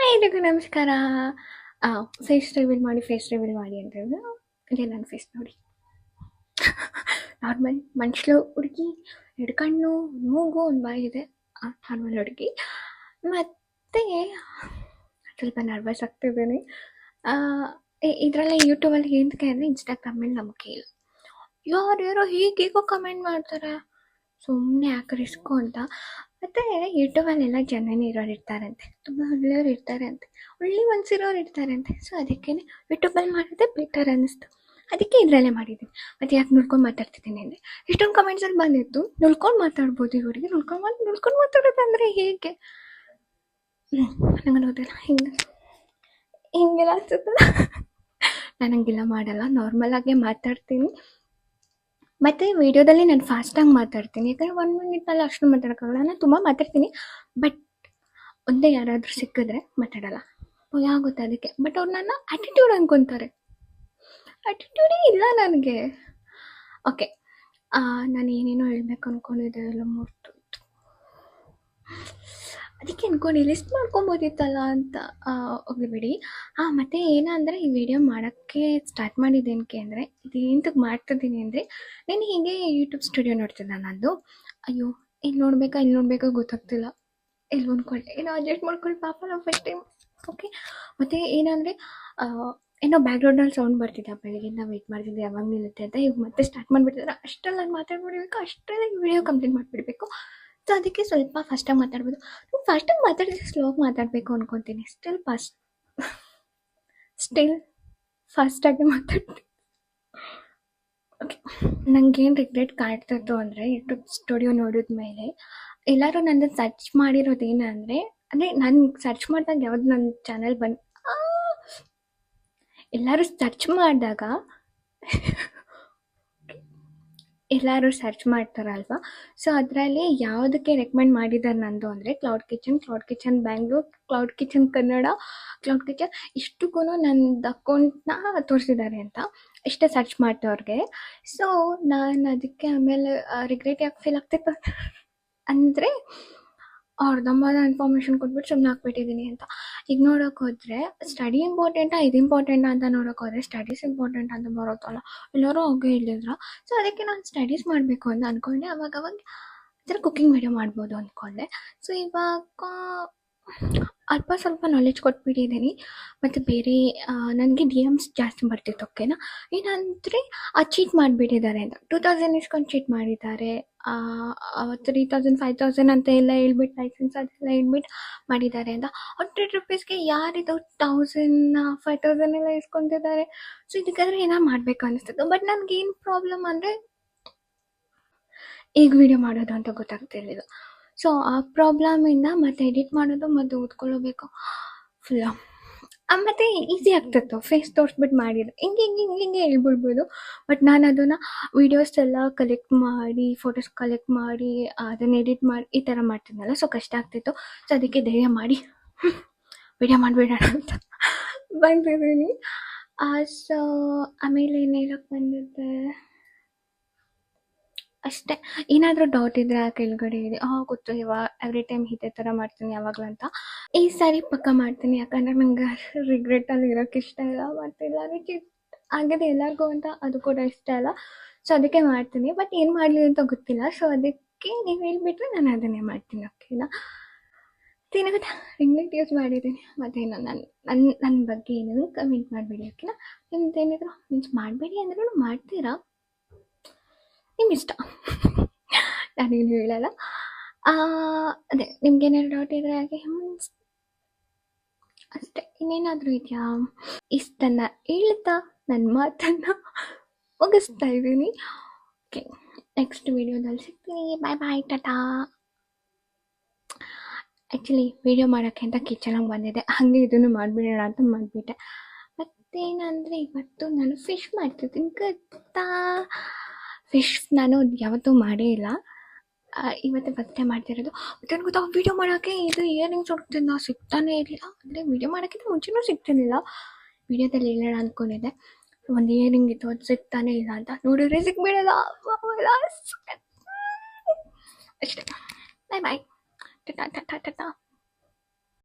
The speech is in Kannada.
ಎಲ್ರಿಗೂ ನಮಸ್ಕಾರ. ಫೇಸ್ ರಿವೀಲ್ ಮಾಡಿ ಅಂತ ಹೇಳಿದ್ರು. ಇದೇ ನನ್ನ ಫೇಸ್ ನೋಡಿ. ನಾರ್ಮಲ್ ಮನುಷ್ಯಳು ಹುಡುಗಿ, 2 ಕಣ್ಣು, ಮೂಗು, ಒಂದು ಬಾಯಿ ಇದೆ. ನಾರ್ಮಲ್ ಹುಡುಗಿ. ಮತ್ತು ಸ್ವಲ್ಪ ನರ್ವಸ್ ಆಗ್ತಿದ್ದೀನಿ. ಇದರಲ್ಲಿ ಯೂಟ್ಯೂಬಲ್ಲಿ ಏನಕ್ಕೆ ಅಂದರೆ ಇನ್ಸ್ಟಾಗ್ರಾಮಲ್ಲಿ ನಂಬಿಕೆ ಇಲ್ಲ. ಯಾರ್ಯಾರೋ ಹೀಗೀಗೋ ಕಮೆಂಟ್ ಮಾಡ್ತಾರೆ, ಸುಮ್ಮನೆ ಯಾಕೆ ರಿಸ್ಕು ಅಂತ. ಮತ್ತು ಯೂಟ್ಯೂಬಲ್ಲೆಲ್ಲ ಜನನೇ ಇರೋರು ಇರ್ತಾರಂತೆ, ತುಂಬ ಒಳ್ಳೆಯವ್ರು ಇರ್ತಾರಂತೆ, ಒಳ್ಳೆ ಮನ್ಸಿರೋರು ಇರ್ತಾರಂತೆ. ಸೊ ಅದಕ್ಕೇ ಯೂಟ್ಯೂಬಲ್ಲಿ ಮಾಡಿದ್ರೆ ಬೆಟರ್ ಅನ್ನಿಸ್ತು, ಅದಕ್ಕೆ ಇದರಲ್ಲೇ ಮಾಡಿದ್ದೀನಿ. ಮತ್ತು ಯಾಕೆ ನುಡ್ಕೊಂಡು ಮಾತಾಡ್ತಿದ್ದೀನಿ ಅಂದರೆ ಇಷ್ಟೊಂದು ಕಮೆಂಟ್ಸಲ್ಲಿ ಬಂದಿತ್ತು, ನುಡ್ಕೊಂಡು ಮಾತಾಡ್ಬೋದು ಇವರಿಗೆ, ನುಡ್ಕೊಂಡು ಮಾತಾಡೋದಂದರೆ ಹೇಗೆ ನಂಗೆ ಗೊತ್ತಿಲ್ಲ. ಹಿಂಗೆಲ್ಲ ಅನ್ಸುತ್ತಲ್ಲ. ನಾನು ಹಂಗೆಲ್ಲ ಮಾಡಲ್ಲ, ನಾರ್ಮಲಾಗೆ ಮಾತಾಡ್ತೀನಿ. ಮತ್ತು ವೀಡಿಯೋದಲ್ಲಿ ನಾನು ಫಾಸ್ಟಾಗಿ ಮಾತಾಡ್ತೀನಿ, ಯಾಕಂದರೆ 1 ಮಿನಿಟ್ನಲ್ಲಿ ಅಷ್ಟು ಮಾತಾಡೋಕ್ಕಾಗಲ್ಲ. ನಾನು ತುಂಬ ಮಾತಾಡ್ತೀನಿ, ಬಟ್ ಒಂದೇ ಯಾರಾದರೂ ಸಿಕ್ಕಿದ್ರೆ ಮಾತಾಡಲ್ಲ, ಭಯ ಆಗುತ್ತೆ ಅದಕ್ಕೆ. ಬಟ್ ಅವ್ರು ನನ್ನ ಆ್ಯಟಿಟ್ಯೂಡ್ ಅಂದ್ಕೊತಾರೆ. ಆ್ಯಟಿಟ್ಯೂಡೇ ಇಲ್ಲ ನನಗೆ. ಓಕೆ, ನಾನು ಏನೇನೋ ಹೇಳ್ಬೇಕು ಅಂದ್ಕೊಂಡಿದ್ದೆ, ಎಲ್ಲ ಮುರ್ತು, ಅದಕ್ಕೆ ಅಂದ್ಕೊಂಡು ಲಿಸ್ಟ್ ಮಾಡ್ಕೊಬೋದಿತ್ತಲ್ಲ ಅಂತ. ಹೋಗ್ಲಿಬಿಡಿ. ಮತ್ತು ಏನಂದರೆ ಈ ವಿಡಿಯೋ ಮಾಡೋಕ್ಕೆ ಸ್ಟಾರ್ಟ್ ಮಾಡಿದ್ದೇನಕ್ಕೆ ಅಂದರೆ, ಇದೇಂತಕ್ಕೆ ಮಾಡ್ತಿದ್ದೀನಿ ಅಂದರೆ, ನಾನು ಹೀಗೆ ಯೂಟ್ಯೂಬ್ ಸ್ಟುಡಿಯೋ ನೋಡ್ತಿದ್ದೆ ನಂದು. ಅಯ್ಯೋ, ಇಲ್ಲಿ ನೋಡಬೇಕಾ ಗೊತ್ತಾಗ್ತಿಲ್ಲ, ಇಲ್ಲಿ ಅಂದ್ಕೊಂಡೆ ಏನೋ ಅಡ್ಜಸ್ಟ್ ಮಾಡ್ಕೊಂಡು ಪಾಪ ನಾವು ಫಸ್ಟ್ ಟೈಮ್. ಓಕೆ, ಮತ್ತು ಏನಂದರೆ ಏನೋ ಬ್ಯಾಕ್ಗ್ರೌಂಡಲ್ಲಿ ಸೌಂಡ್ ಬರ್ತಿದ್ದೆ, ಬೆಳಗ್ಗೆಯಿಂದ ವೆಯ್ಟ್ ಮಾಡ್ತಿದ್ದೆ ಯಾವಾಗ ನಿಲ್ಲುತ್ತೆ ಅಂತ. ಈಗ ಮತ್ತೆ ಸ್ಟಾರ್ಟ್ ಮಾಡಿಬಿಟ್ಟಿದ್ರೆ ಅಷ್ಟರಲ್ಲಿ ನಾನು ಮಾತಾಡ್ಬಿಡ್ಬೇಕು, ಅಷ್ಟರಲ್ಲಿ ವಿಡಿಯೋ ಕಂಪ್ಲೀಟ್ ಮಾಡಿಬಿಡ್ಬೇಕು. ಸೊ ಅದಕ್ಕೆ ಸ್ವಲ್ಪ ಫಾಸ್ಟಾಗಿ ಮಾತಾಡ್ಬೋದು. ಫಾಸ್ಟಾಗಿ ಮಾತಾಡಿದ್ರೆ ಸ್ಲೋಗಿ ಮಾತಾಡಬೇಕು ಅಂದ್ಕೊತೀನಿ. ಸ್ಟಿಲ್ ಫಾಸ್ಟಾಗಿ ಮಾತಾಡ್ತೀನಿ. ಓಕೆ, ನನಗೇನು ರಿಗ್ರೆಟ್ ಕಾಡ್ತಿತ್ತು ಅಂದರೆ, ಯೂಟ್ಯೂಬ್ ಸ್ಟುಡಿಯೋ ನೋಡಿದ ಮೇಲೆ ಎಲ್ಲರೂ ನನ್ನ ಸರ್ಚ್ ಮಾಡಿರೋದೇನಂದರೆ, ನಾನು ಸರ್ಚ್ ಮಾಡಿದಾಗ ಯಾವ್ದು ನನ್ನ ಚಾನಲ್ ಎಲ್ಲರೂ ಸರ್ಚ್ ಮಾಡಿದಾಗ ಎಲ್ಲರೂ ಸರ್ಚ್ ಮಾಡ್ತಾರಲ್ವ, ಸೊ ಅದರಲ್ಲಿ ಯಾವುದಕ್ಕೆ ರೆಕಮೆಂಡ್ ಮಾಡಿದ್ದಾರೆ ನಂದು ಅಂದರೆ cloud kitchen Bangalore, cloud kitchen Kannada, cloud kitchen ಇಷ್ಟಕ್ಕೂ ನನ್ನದು ಅಕೌಂಟ್ನ ತೋರಿಸಿದ್ದಾರೆ ಅಂತ, ಇಷ್ಟೇ ಸರ್ಚ್ ಮಾಡ್ತವ್ರಿಗೆ. ಸೊ ನಾನು ಅದಕ್ಕೆ ಆಮೇಲೆ ರಿಗ್ರೆಟ್ ಯಾಕೆ ಫೀಲ್ ಆಗ್ತಿತ್ತು ಅಂದರೆ, ಅರ್ಧಂಬರ್ಧ ಇನ್ಫಾರ್ಮೇಷನ್ ಕೊಟ್ಬಿಟ್ಟು ಸುಮ್ಮನೆ ಹಾಕ್ಬಿಟ್ಟಿದ್ದೀನಿ ಅಂತ. ಈಗ ನೋಡೋಕೆ ಹೋದರೆ ಸ್ಟಡಿ ಇಂಪಾರ್ಟೆಂಟಾ ಇದು ಇಂಪಾರ್ಟೆಂಟಾ ಅಂತ ನೋಡೋಕೆ ಹೋದರೆ ಸ್ಟಡೀಸ್ ಇಂಪಾರ್ಟೆಂಟ್ ಅಂತ ಬರುತ್ತಲ್ಲ, ಎಲ್ಲರೂ ಹಾಗೆ ಹೇಳಿದ್ರು. ಸೊ ಅದಕ್ಕೆ ನಾನು ಸ್ಟಡೀಸ್ ಮಾಡಬೇಕು ಅಂತ ಅಂದ್ಕೊಂಡೆ. ಅವಾಗ ಈ ಥರ ಕುಕ್ಕಿಂಗ್ ವಿಡಿಯೋ ಮಾಡ್ಬೋದು ಅಂದ್ಕೊಂಡೆ. ಸೊ ಇವಾಗ ಅಲ್ಪ ಸ್ವಲ್ಪ ನಾಲೆಜ್ ಕೊಟ್ಬಿಟ್ಟಿದ್ದೀನಿ. ಮತ್ತು ಬೇರೆ ನನಗೆ DMs ಜಾಸ್ತಿ ಬರ್ತಿತ್ತು. ಓಕೆನಾ, ಏನಂದರೆ ಚೀಟ್ ಮಾಡಿಬಿಟ್ಟಿದ್ದಾರೆ ಅಂತ, 2000 ಇಸ್ಕೊಂಡು ಚೀಟ್ ಮಾಡಿದ್ದಾರೆ, 3000 5000 ಅಂತ ಎಲ್ಲ ಹೇಳ್ಬಿಟ್ಟು, ಲೈಸೆನ್ಸ್ ಅದೆಲ್ಲ ಹೇಳ್ಬಿಟ್ಟು ಮಾಡಿದ್ದಾರೆ ಅಂತ. 100 ರೂಪೀಸ್ಗೆ ಯಾರಿದು 1000 5000 ಎಲ್ಲ ಇಸ್ಕೊತಿದ್ದಾರೆ. ಸೊ ಇದಕ್ಕಾದ್ರೆ ಏನಾರು ಮಾಡಬೇಕು ಅನ್ನಿಸ್ತಿತ್ತು. ಬಟ್ ನನಗೇನು ಪ್ರಾಬ್ಲಮ್ ಅಂದರೆ, ಈಗ ವಿಡಿಯೋ ಮಾಡೋದು ಅಂತ ಗೊತ್ತಾಗ್ತಿರ್ಲಿಲ್ಲ. ಸೊ ಆ ಪ್ರಾಬ್ಲಮಿಂದ ಮತ್ತೆ ಎಡಿಟ್ ಮಾಡೋದು ಮತ್ತು ಓದ್ಕೊಳ್ಳಬೇಕು ಫುಲ್ಲ. ಮತ್ತು ಈಸಿ ಆಗ್ತಿತ್ತು, ಫೇಸ್ ತೋರಿಸ್ಬಿಟ್ಟು ಮಾಡಿದ್ದು ಹಿಂಗೆ ಹೇಳ್ಬಿಡ್ಬೋದು. ಬಟ್ ನಾನು ಅದನ್ನು ವೀಡಿಯೋಸ್ ಎಲ್ಲ ಕಲೆಕ್ಟ್ ಮಾಡಿ, ಫೋಟೋಸ್ ಕಲೆಕ್ಟ್ ಮಾಡಿ, ಅದನ್ನು ಎಡಿಟ್ ಮಾಡಿ ಈ ಥರ ಮಾಡ್ತಿದ್ನಲ್ಲ, ಸೊ ಕಷ್ಟ ಆಗ್ತಿತ್ತು. ಸೊ ಅದಕ್ಕೆ ಧೈರ್ಯ ಮಾಡಿ ವಿಡಿಯೋ ಮಾಡಿಬಿಡೋಣ ಅಂತ ಬಂದಿದ್ದೀನಿ. ಸೊ ಆಮೇಲೆ ಏನು ಹೇಳೋಕ್ಕೆ ಬಂದಿದ್ದೆ ಅಷ್ಟೇ. ಏನಾದರೂ ಡೌಟ್ ಇದ್ದರೆ ಆ ಕೆಳಗಡೆ ಇದೆ. ಗೊತ್ತು, ಎವ್ರಿ ಟೈಮ್ ಇದೇ ಥರ ಮಾಡ್ತೀನಿ ಯಾವಾಗಲೂ ಅಂತ. ಈ ಸಾರಿ ಪಕ್ಕ ಮಾಡ್ತೀನಿ, ಯಾಕಂದರೆ ನಂಗೆ ರಿಗ್ರೆಟಲ್ಲಿ ಇರೋಕ್ಕೆ ಇಷ್ಟ ಇಲ್ಲ. ಮತ್ತು ಎಲ್ಲರೂ ಚೀಟ್ ಆಗಿದೆ ಎಲ್ಲರಿಗೂ ಅಂತ ಅದು ಕೂಡ ಇಷ್ಟ ಇಲ್ಲ. ಸೊ ಅದಕ್ಕೆ ಮಾಡ್ತೀನಿ. ಬಟ್ ಏನು ಮಾಡಲಿ ಅಂತ ಗೊತ್ತಿಲ್ಲ. ಸೊ ಅದಕ್ಕೆ ನೀವು ಹೇಳಿಬಿಟ್ರೆ ನಾನು ಅದನ್ನೇ ಮಾಡ್ತೀನಿ. ಓಕೆನಾ, ಏನು ಗೊತ್ತಾ, ರಿಂಗ್ಲೈಟ್ ಯೂಸ್ ಮಾಡಿದ್ದೀನಿ. ಮತ್ತೇನು ನನ್ನ ಬಗ್ಗೆ ಏನೇನು ಕಮೆಂಟ್ ಮಾಡಬೇಡಿ. ಓಕೆನಾ, ನಿಮ್ದೇನಿದ್ರು ಮೀನ್ಸ್ ಮಾಡಬೇಡಿ ಅಂದ್ರೂ ಮಾಡ್ತೀರಾ, ನಿಮ್ಮ ಇಷ್ಟ, ನಾನೇನು ಹೇಳಲ್ಲ. ಅದೇ ನಿಮ್ಗೇನಾದ್ರು ಡೌಟ್ ಇದ್ದರೆ ಹಾಗೆ ಅಷ್ಟೇ. ಇನ್ನೇನಾದರೂ ಇದೆಯಾ? ಇಷ್ಟನ್ನು ಹೇಳ್ತಾ ನನ್ನ ಮಾತನ್ನು ಮುಗಿಸ್ತಾ ಇದ್ದೀನಿ. ಓಕೆ, ನೆಕ್ಸ್ಟ್ ವಿಡಿಯೋದಲ್ಲಿ ಸಿಗ್ತೀನಿ. ಬಾಯ್ ಟಾಟಾ. ಆ್ಯಕ್ಚುಲಿ ವಿಡಿಯೋ ಮಾಡೋಕ್ಕೆ ಅಂತ ಕಿಚನಾಗಿ ಬಂದಿದೆ, ಹಾಗೆ ಇದನ್ನು ಮಾಡಿಬಿಡೋಣ ಅಂತ ಮಾಡಿಬಿಟ್ಟೆ. ಮತ್ತೇನಂದರೆ, ಇವತ್ತು ನಾನು ಫಿಶ್ ಮಾಡ್ತಿದ್ದೀನಿ ಗೊತ್ತಾ. ಫಿಶ್ ನಾನು ಯಾವತ್ತೂ ಮಾಡೇ ಇಲ್ಲ, ಇವತ್ತೇ ಫಸ್ಟ್ ಟೈಮ್ ಮಾಡ್ತಿರೋದು. ಮತ್ತು ಗೊತ್ತಾ, ವೀಡಿಯೋ ಮಾಡೋಕ್ಕೆ ಇದು ಇಯರಿಂಗ್ಸ್ ಹುಡುಕ್ತಿದ್ದ, ಸಿಗ್ತಾನೇ ಇರಲಿಲ್ಲ. ಅಂದರೆ ವೀಡಿಯೋ ಮಾಡೋಕ್ಕಿಂತ ಮುಂಚೆನೂ ಸಿಗ್ತಿರಲಿಲ್ಲ. ವೀಡಿಯೋದಲ್ಲಿ ಹೇಳೋಣ ಅಂದ್ಕೊಂಡಿದ್ದೆ, ಒಂದು ಇಯರಿಂಗ್ ಇತ್ತು, ಅದು ಸಿಗ್ತಾನೇ ಇಲ್ಲ ಅಂತ ನೋಡಿದ್ರೆ ಸಿಗ್ಬಿಡಲ್ಲ. ಅಷ್ಟೇ, ಬಾಯ್ ಟಾಟಾ.